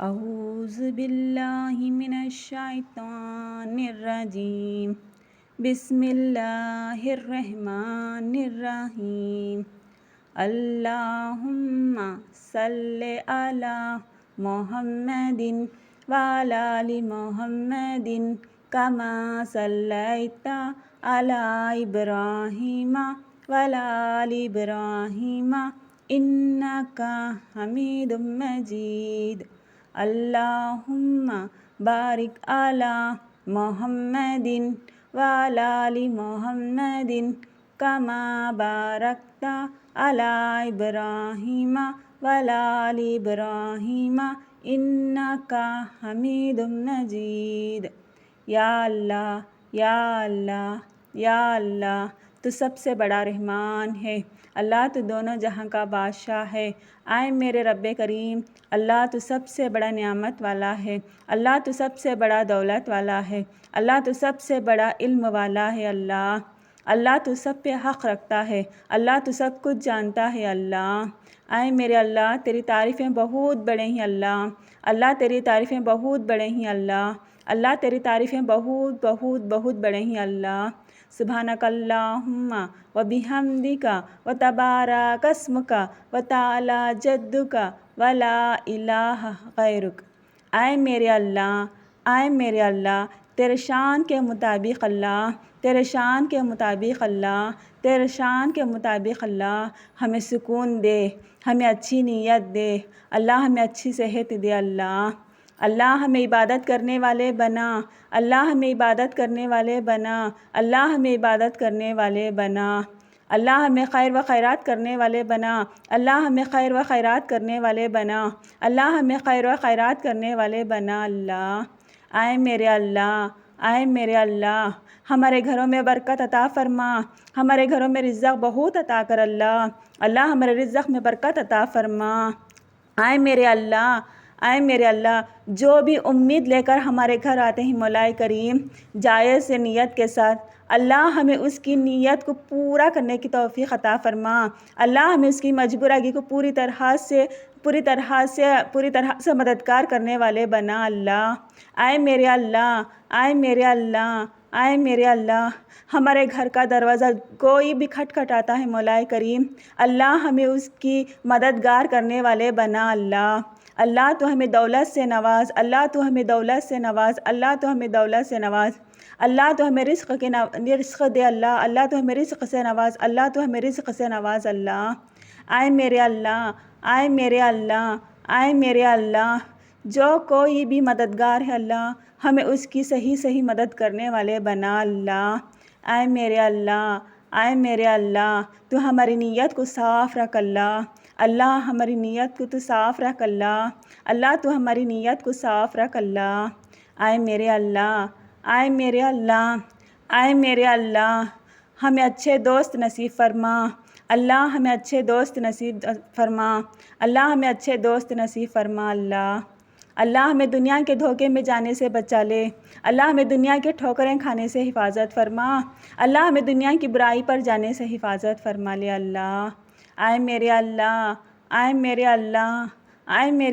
اعوذ باللہ من الشیطان الرجیم بسم اللہ الرحمن الرحیم اللہم صلی علی محمد وعلی آل محمد کما صلیت علی ابراہیم وعلی آل ابراہیم انک حمید مجید اللہم بارک علی محمد وعلی آل محمد کما بارکت علی ابراہیم وعلی آل ابراہیم انک حمید مجید۔ یا اللہ یا اللہ یا اللہ، تو سب سے بڑا رحمان ہے اللہ، تو دونوں جہاں کا بادشاہ ہے۔ آئے میرے رب کریم، اللہ تو سب سے بڑا نعمت والا ہے، اللہ تو سب سے بڑا دولت والا ہے، اللہ تو سب سے بڑا علم والا ہے۔ اللہ تو سب پہ حق رکھتا ہے، اللہ تو سب کچھ جانتا ہے۔ آئے میرے اللہ، تیری تعریفیں بہت بڑے ہیں اللہ تیری تعریفیں بہت بڑے ہیں اللہ تیری تعریفیں بہت بہت بہت بڑے ہیں سبحانک اللہم و بحمدک و تبارک اسمک و تعالی جدک و لا الہ غیرک۔ آئے میرے اللہ، تیرے شان کے مطابق تیرے شان کے مطابق تیرے شان کے مطابق ہمیں سکون دے، ہمیں اچھی نیت دے ہمیں اچھی صحت دے اللہ ہمیں عبادت کرنے والے بنا، ہمیں عبادت کرنے والے بنا، ہمیں عبادت کرنے والے بنا، ہمیں خیر و خیرات کرنے والے بنا، ہمیں خیر و خیرات کرنے والے بنا، ہمیں خیر و خیرات کرنے والے بنا آئے میرے اللہ، ہمارے گھروں میں برکت عطا فرما، ہمارے گھروں میں رزق بہت عطا کر ہمارے رزق میں برکت عطا فرما۔ آئے میرے اللہ، جو بھی امید لے کر ہمارے گھر آتے ہیں مولا کریم، جائز سے نیت کے ساتھ، ہمیں اس کی نیت کو پورا کرنے کی توفیق عطا فرما، ہمیں اس کی مجبورگی کو پوری طرح سے مددگار کرنے والے بنا آئے میرے اللہ، ہمارے گھر کا دروازہ کوئی بھی کھٹکھٹاتا ہے مولا کریم، ہمیں اس کی مددگار کرنے والے بنا تو ہمیں دولت سے نواز، تو ہمیں دولت سے نواز، تو ہمیں دولت سے نواز، تو ہمیں رزق دے تو ہمیں رزق سے نواز، تو ہمیں رزق سے نواز آئے میرے اللہ، جو کوئی بھی مددگار ہے ہمیں اس کی صحیح مدد کرنے والے بنا آئے میرے اللہ، تو ہماری نیت کو صاف رکھ ہماری نیت کو تو صاف رکھ تو ہماری نیت کو صاف رکھ آئے میرے اللہ، ہمیں اچھے دوست نصیب فرما، ہمیں اچھے دوست نصیب فرما، ہمیں اچھے دوست نصیب فرما ہمیں دنیا کے دھوکے میں جانے سے بچا لے، ہمیں دنیا کے ٹھوکریں کھانے سے حفاظت فرما، ہمیں دنیا کی برائی پر جانے سے حفاظت فرما لے آئے میرے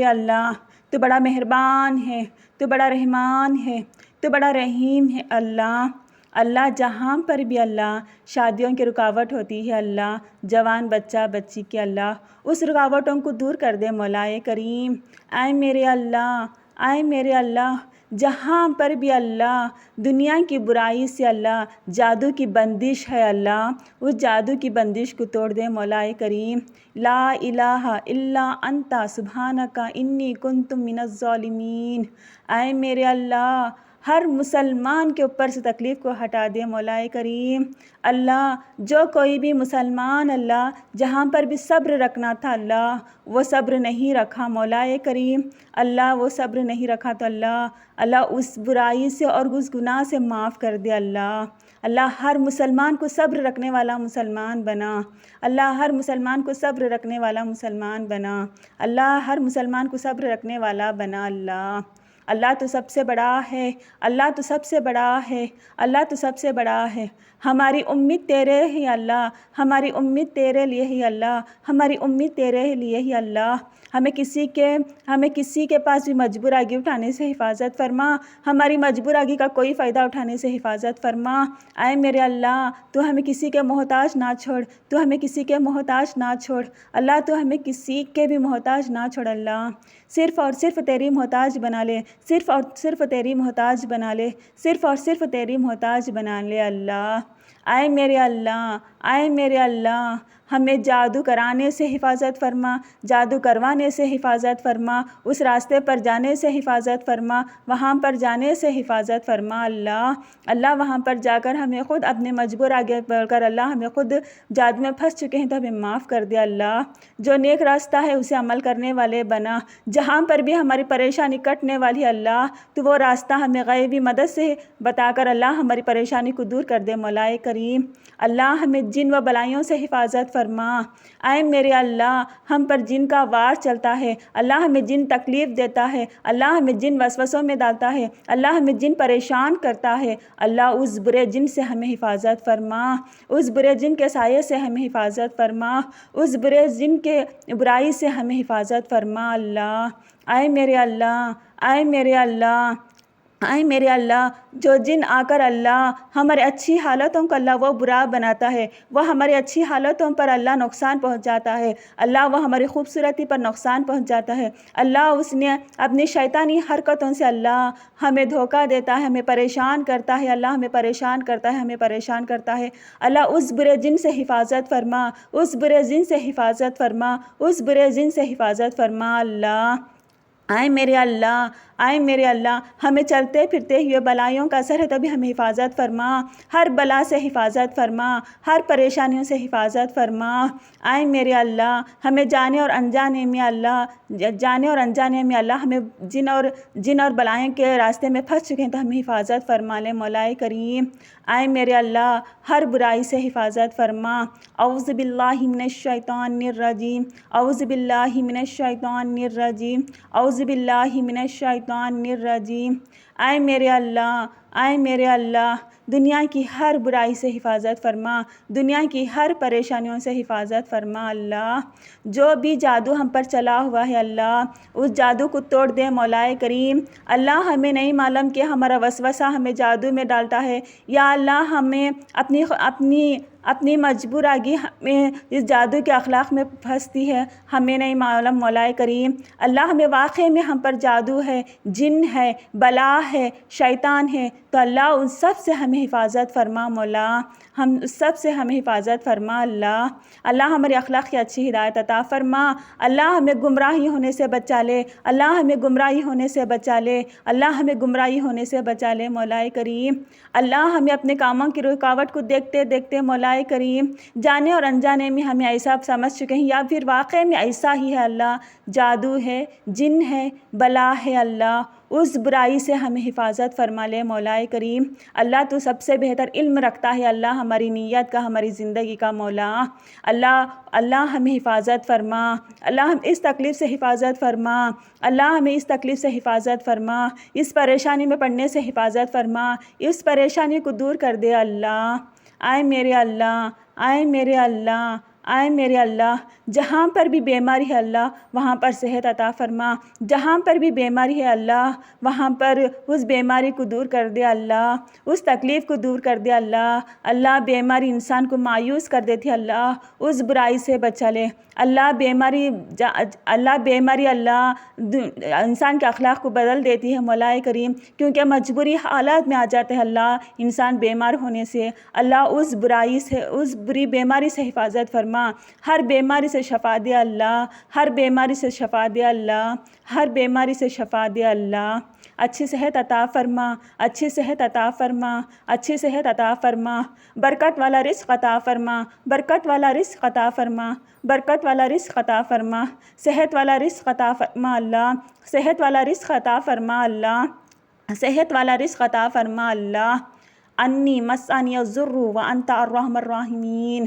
اللہ، تو بڑا مہربان ہے، تو بڑا رحمان ہے، تو بڑا رحیم ہے جہاں پر بھی شادیوں کی رکاوٹ ہوتی ہے جوان بچہ بچی کی اس رکاوٹوں کو دور کر دے مولا کریم آئے میرے اللہ، جہاں پر بھی دنیا کی برائی سے جادو کی بندش ہے اس جادو کی بندش کو توڑ دے مولا کریم لا الہ الا انت سبحانک انی کنت من الظالمین۔ آئے میرے اللہ، ہر مسلمان کے اوپر سے تکلیف کو ہٹا دے مولا کریم جو کوئی بھی مسلمان جہاں پر بھی صبر رکھنا تھا وہ صبر نہیں رکھا مولا کریم وہ صبر نہیں رکھا تو اس برائی سے اور اس گناہ سے معاف کر دے ہر مسلمان کو صبر رکھنے والا مسلمان بنا ہر مسلمان کو صبر رکھنے والا مسلمان بنا ہر مسلمان کو صبر رکھنے والا بنا اللہ تو سب سے بڑا ہے، اللہ تو سب سے بڑا ہے، اللہ تو سب سے بڑا ہے۔ ہماری امید تیرے ہی اللہ، ہماری امید تیرے لیے ہی اللہ، ہماری امید تیرے لیے ہی اللہ۔ ہمیں کسی کے پاس بھی مجبور آگی اٹھانے سے حفاظت فرما، ہماری مجبور آگی کا کوئی فائدہ اٹھانے سے حفاظت فرما۔ اے میرے اللہ تو ہمیں کسی کے محتاج نہ چھوڑ، تو ہمیں کسی کے محتاج نہ چھوڑ اللہ، تو ہمیں کسی کے بھی محتاج نہ چھوڑ اللہ، صرف اور صرف تیری محتاج بنا لے، صرف اور صرف تیری محتاج بنا لے، صرف اور صرف تیری محتاج بنا لے اللہ۔ اے میرے اللہ، اے میرے اللہ، ہمیں جادو کرانے سے حفاظت فرما، جادو کروانے سے حفاظت فرما، اس راستے پر جانے سے حفاظت فرما، وہاں پر جانے سے حفاظت فرما اللہ۔ اللہ وہاں پر جا کر ہمیں خود اپنے مجبور آگے بڑھ کر اللہ ہمیں خود جادو میں پھنس چکے ہیں تو ہمیں معاف کر دے اللہ۔ جو نیک راستہ ہے اسے عمل کرنے والے بنا، جہاں پر بھی ہماری پریشانی کٹنے والی اللہ تو وہ راستہ ہمیں غیبی مدد سے بتا کر اللہ ہماری پریشانی کو دور کر دے مولا کریم۔ اللہ ہمیں جن و بلائیوں سے حفاظت فرما۔ اے میرے اللہ، ہم پر جن کا وار چلتا ہے اللہ، ہمیں جن تکلیف دیتا ہے اللہ، ہمیں جن وسوسوں میں ڈالتا ہے اللہ، ہمیں جن پریشان کرتا ہے اللہ، اس برے جن سے ہمیں حفاظت فرما، اس برے جن کے سائے سے ہمیں حفاظت فرما، اس برے جن کے برائی سے ہمیں حفاظت فرما اللہ۔ اے میرے اللہ، اے میرے اللہ، اے میرے اللہ، جو جن آ کر اللہ ہمارے اچھی حالتوں کو اللہ وہ برا بناتا ہے، وہ ہماری اچھی حالتوں پر اللہ نقصان پہنچاتا ہے اللہ، وہ ہماری خوبصورتی پر نقصان پہنچاتا ہے اللہ، اس نے اپنی شیطانی حرکتوں سے اللہ ہمیں دھوکہ دیتا ہے، ہمیں پریشان کرتا ہے اللہ، ہمیں پریشان کرتا ہے، ہمیں پریشان کرتا ہے اللہ، اس برے جن سے حفاظت فرما، اس برے جن سے حفاظت فرما، اس برے جن سے حفاظت فرما اللہ۔ اے میرے اللہ، اے میرے اللہ، ہمیں چلتے پھرتے ہوئے بلائیوں کا اثر ہے تبھی ہمیں حفاظت فرما، ہر بلا سے حفاظت فرما، ہر پریشانیوں سے حفاظت فرما۔ اے میرے اللہ، ہمیں جانے اور انجانے میں اللہ، جانے اور انجانے میں اللہ ہمیں جن اور بلائیں کے راستے میں پھنس چکے ہیں تو ہمیں حفاظت فرما لے مولا کریم۔ اے میرے اللہ، ہر برائی سے حفاظت فرما۔ اعوذ باللہ من الشیطان الرجیم، اعوذ باللہ من الشیطان الرجیم، اعوذ باللہ من الشیطان الرجیم۔ اے میرے اللہ، اے میرے اللہ، دنیا کی ہر برائی سے حفاظت فرما، دنیا کی ہر پریشانیوں سے حفاظت فرما اللہ۔ جو بھی جادو ہم پر چلا ہوا ہے اللہ، اس جادو کو توڑ دے مولا کریم۔ اللہ ہمیں نہیں معلوم کہ ہمارا وسوسہ ہمیں جادو میں ڈالتا ہے یا اللہ ہمیں اپنی مجبور آگی ہمیں اس جادو کے اخلاق میں پھنستی ہے، ہمیں نہیں معلوم مولا کریم۔ اللہ ہمیں واقعی میں ہم پر جادو ہے، جن ہے، بلا ہے، شیطان ہے تو اللہ ان سب سے ہمیں حفاظت فرما مولا، ہم اس سب سے ہمیں حفاظت فرما اللہ۔ اللہ ہمارے اخلاق کی اچھی ہدایت عطا فرما، اللہ ہمیں گمراہی ہونے سے بچا لے، اللہ ہمیں گمراہی ہونے سے بچا لے، اللہ ہمیں گمراہی ہونے سے بچا لے مولا کریم۔ اللہ ہمیں اپنے کاموں کی رکاوٹ کو دیکھتے دیکھتے مولا کریم جانے اور انجانے میں ہمیں ایسا سمجھ چکے ہیں یا پھر واقعی میں ایسا ہی ہے اللہ، جادو ہے، جن ہے، بلا ہے اللہ، اس برائی سے ہمیں حفاظت فرما لے مولا کریم۔ اللہ تو سب سے بہتر علم رکھتا ہے اللہ ہماری نیت کا، ہماری زندگی کا مولا۔ اللہ ہمیں حفاظت فرما، اللہ ہم اس تکلیف سے حفاظت فرما، اللہ ہمیں اس تکلیف سے حفاظت فرما، اس پریشانی میں پڑنے سے حفاظت فرما، اس پریشانی کو دور کر دے اللہ۔ اے میرے اللہ، اے میرے اللہ، اے میرے اللہ، جہاں پر بھی بیماری ہے اللہ وہاں پر صحت عطا فرما، جہاں پر بھی بیماری ہے اللہ وہاں پر اس بیماری کو دور کر دے اللہ، اس تکلیف کو دور کر دے اللہ۔ اللہ بیماری انسان کو مایوس کر دیتی ہے اللہ، اس برائی سے بچا لے اللہ۔ بیماری اللہ انسان کے اخلاق کو بدل دیتی ہے مولا کریم، کیونکہ مجبوری حالات میں آ جاتے ہیں اللہ انسان بیمار ہونے سے۔ اللہ اس برائی سے، اس بری بیماری سے حفاظت فرما، ہر بیماری سے شفا دے اللہ، ہر بیماری سے شفا دے اللہ، ہر بیماری سے شفا دے اللہ۔ اچھی صحت عطا فرما، اچھی صحت عطا فرما، اچھی صحت عطا فرما، برکت والا رزق عطا فرما، برکت والا رزق عطا فرما، برکت والا رزق عطا فرما، صحت والا رزق عطا فرما اللہ، صحت والا رزق عطا فرما اللہ، صحت والا رزق عطا فرما اللہ۔ انی مسانی الضر وانت ارحم الراحمین،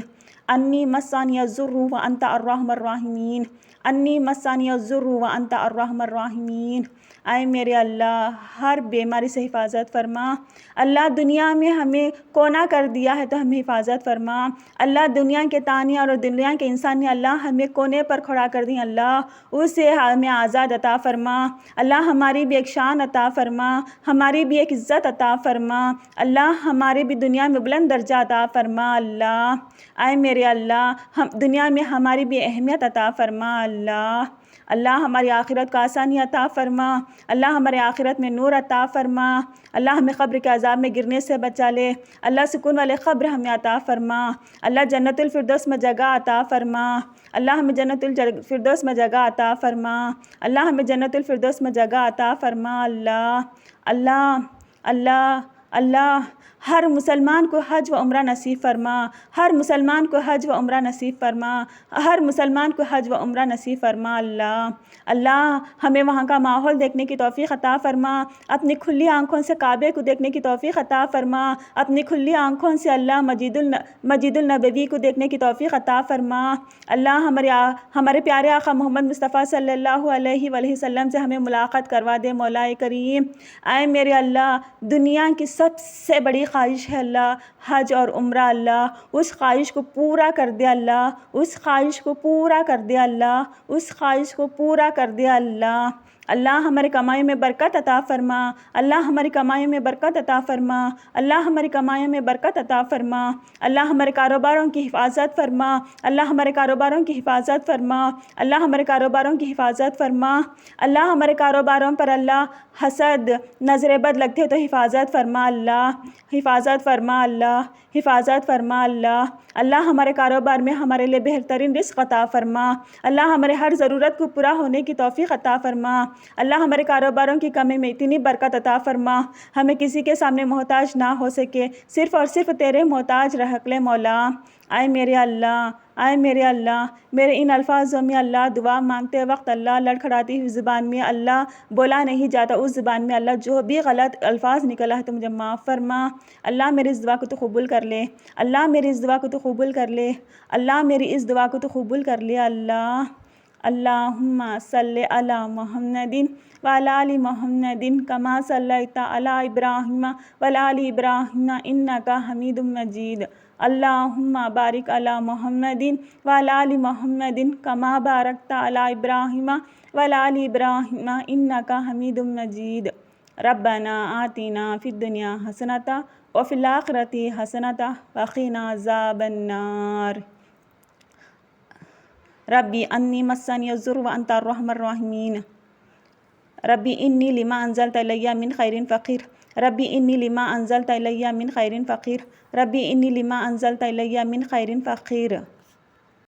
انی مسانی الضر وانت ارحم الراحمین۔ انی مسانی الضر وانت ارحم الراحمین۔ اے میرے اللہ ہر بیماری سے حفاظت فرما۔ اللہ دنیا میں ہمیں کونا کر دیا ہے تو ہمیں حفاظت فرما۔ اللہ دنیا کے تانے اور دنیا کے انسان نے اللہ ہمیں کونے پر کھڑا کر دی، اللہ اس سے ہمیں آزاد عطا فرما۔ اللہ ہماری بھی ایک شان عطا فرما، ہماری بھی ایک عزت عطا فرما۔ اللہ ہمارے بھی دنیا میں بلند درجہ عطا فرما۔ اللہ اے میرے اللہ دنیا میں ہماری بھی اہمیت عطا فرما۔ اللہ ہماری آخرت کو آسانی عطا فرما۔ اللہ ہمارے آخرت میں نور عطا فرما۔ اللہ ہمیں قبر کے عذاب میں گرنے سے بچا لے۔ اللہ سکون والے قبر ہمیں عطا فرما۔ اللہ جنت الفردوس میں جگہ عطا فرما۔ اللہ ہمیں جنت الفردوس میں جگہ عطا فرما۔ اللہ ہمیں جنت الفردوس میں جگہ عطا فرما۔ اللہ ہر مسلمان کو حج و عمرہ نصیب فرما۔ ہر مسلمان کو حج و عمرہ نصیب فرما۔ ہر مسلمان کو حج و عمرہ نصیب فرما۔ اللہ ہمیں وہاں کا ماحول دیکھنے کی توفیق عطا فرما۔ اپنی کھلی آنکھوں سے کعبے کو دیکھنے کی توفیق عطا فرما۔ اپنی کھلی آنکھوں سے اللہ مسجد النبوی کو دیکھنے کی توفیق عطا فرما۔ اللہ ہمارے پیارے آقا محمد مصطفیٰ صلی اللہ علیہ وآلہ وسلم سے ہمیں ملاقات کروا دے مولا کریم۔ اے میرے اللہ دنیا کی سب سے بڑی خواہش ہے اللہ حج اور عمرہ، اللہ اس خواہش کو پورا کر دے، اللہ اس خواہش کو پورا کر دے، اللہ اس خواہش کو پورا کر دے۔ اللہ ہمارے کمائی میں برکت عطا فرما۔ اللہ ہماری کمائی میں برکت عطا فرما۔ اللہ ہماری کمائی میں برکت عطا فرما۔ اللہ ہمارے کاروباروں کی حفاظت فرما۔ اللہ ہمارے کاروباروں کی حفاظت فرما۔ اللہ ہمارے کاروباروں کی حفاظت فرما۔ اللہ ہمارے کاروباروں پر اللہ حسد نظر بد لگتے تو حفاظت فرما، اللہ حفاظت فرما، اللہ حفاظت فرما۔ اللہ ہمارے کاروبار میں ہمارے لیے بہترین رزق عطا فرما۔ اللہ ہمارے ہر ضرورت کو پورا ہونے کی توفیق عطا فرما۔ اللہ ہمارے کاروباروں کی کمی میں اتنی برکت عطا فرما ہمیں کسی کے سامنے محتاج نہ ہو سکے، صرف اور صرف تیرے محتاج رہ لے مولا۔ اے میرے اللہ میرے ان الفاظوں میں اللہ دعا مانگتے وقت اللہ لڑکھڑاتی ہوئی زبان میں اللہ بولا نہیں جاتا، اس زبان میں اللہ جو بھی غلط الفاظ نکلا ہے تو مجھے معاف فرما۔ اللہ میری اس دعا کو تو قبول کر لے۔ اللہ میری اس دعا کو تو قبول کر لے۔ اللہ میری اس دعا کو تو قبول کر لے۔ اللہم صلی علی محمد وعلی آل محمد کما صلیت علی ابراہیم وعلی آل ابراہیم انک حمید مجید۔ اللہم بارک علی محمد وعلی آل محمد کما بارکت علی ابراہیم وعلی آل ابراہیم انک حمید مجید۔ ربنا آتنا فی الدنیا حسنۃ وفی الآخرۃ حسنۃ وقنا عذاب النار۔ ربی انی مسنی الضر وانت ارحم الراحمین۔ ربی انی لما انزلت الی من خیر فقیر۔ ربی انی لما انزلت الی من خیر فقیر۔ ربی انی لما انزلت الی من خیر فقیر۔